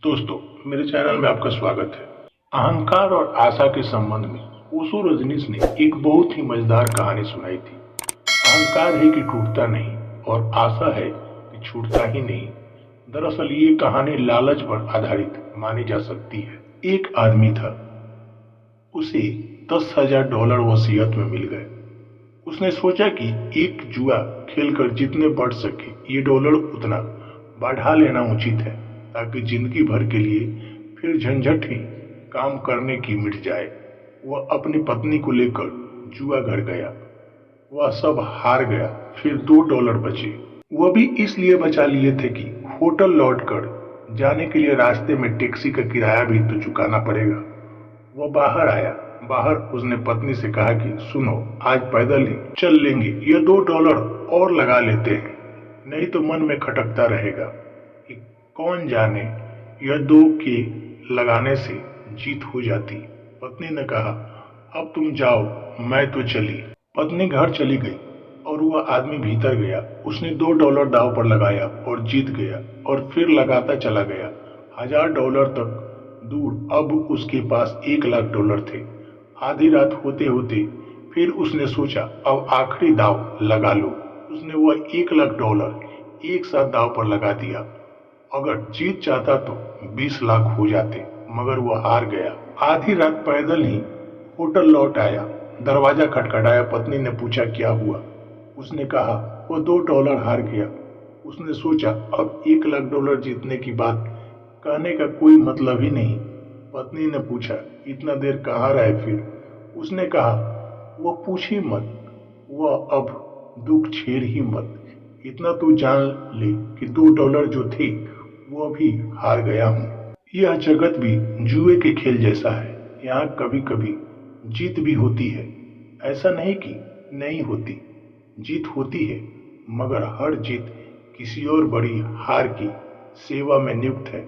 दोस्तों, मेरे चैनल में आपका स्वागत है। अहंकार और आशा के संबंध में ओशो रजनीश ने एक बहुत ही मजेदार कहानी सुनाई थी। अहंकार है कि टूटता नहीं और आशा है कि छूटता ही नहीं। दरअसल ये कहानी लालच पर आधारित मानी जा सकती है। एक आदमी था, उसे $10,000 वसीयत में मिल गए। उसने सोचा कि एक जुआ खेलकर जितने बढ़ सके ये डॉलर उतना बढ़ा लेना उचित है, ताकि जिंदगी भर के लिए फिर झंझट ही काम करने की मिट जाए। वह अपनी पत्नी को लेकर जुआ घर गया। वह सब हार गया। फिर $2 बचे। वह भी इसलिए बचा लिए थे कि होटल लौटकर जाने के लिए रास्ते में टैक्सी का किराया भी तो चुकाना पड़ेगा। वह बाहर आया। बाहर उसने पत्नी से कहा कि सुनो, आज पैदल ही चल लेंगे, ये $2 और लगा लेते हैं, नहीं तो मन में खटकता रहेगा कि कौन जाने यह 2 के लगाने से जीत हो जाती। पत्नी ने कहा, अब तुम जाओ, मैं तो चली। पत्नी घर चली गई और वह आदमी भीतर गया। उसने $2 दांव पर लगाया और जीत गया और फिर लगाता चला गया। $1,000 तक दूर अब उसके पास $1,00,000 थे। आधी रात होते होते फिर उसने सोचा अब आखिरी दांव लगा लो। उसने वह $1,00,000 एक साथ दांव पर लगा दिया। अगर जीत जाता तो 20 लाख हो जाते, मगर वह हार गया। आधी रात पैदल ही होटल लौट आया। दरवाजा खटखटाया। पत्नी ने पूछा क्या हुआ। उसने कहा वह $2 हार गया। उसने सोचा अब $1,00,000 जीतने की बात कहने का कोई मतलब ही नहीं। पत्नी ने पूछा इतना देर कहाँ रहे फिर। उसने कहा वह पूछ ही मत, वह अब दुख छेड़ ही मत। इतना तो जान ले कि $2 जो थे वो भी हार गया हूँ। यह जगत भी जुए के खेल जैसा है। यहाँ कभी कभी जीत भी होती है। ऐसा नहीं कि नहीं होती, जीत होती है, मगर हर जीत किसी और बड़ी हार की सेवा में नियुक्त है।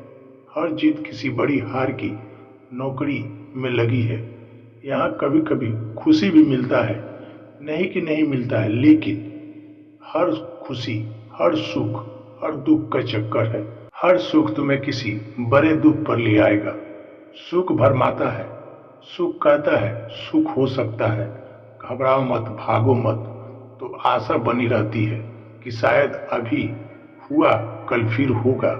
हर जीत किसी बड़ी हार की नौकरी में लगी है। यहाँ कभी कभी खुशी भी मिलता है, नहीं कि नहीं मिलता है, लेकिन हर खुशी, हर सुख, हर दुख का चक्कर है। हर सुख तुम्हें किसी बड़े दुख पर ले आएगा। सुख भरमाता है, सुख कहता है सुख हो सकता है, घबराओ मत, भागो मत। तो आशा बनी रहती है कि शायद अभी हुआ, कल फिर होगा,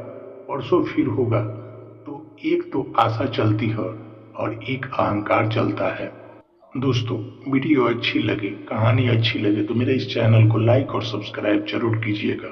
परसों फिर होगा। तो एक तो आशा चलती है और एक अहंकार चलता है। दोस्तों, वीडियो अच्छी लगे, कहानी अच्छी लगे तो मेरे इस चैनल को लाइक और सब्सक्राइब जरूर कीजिएगा।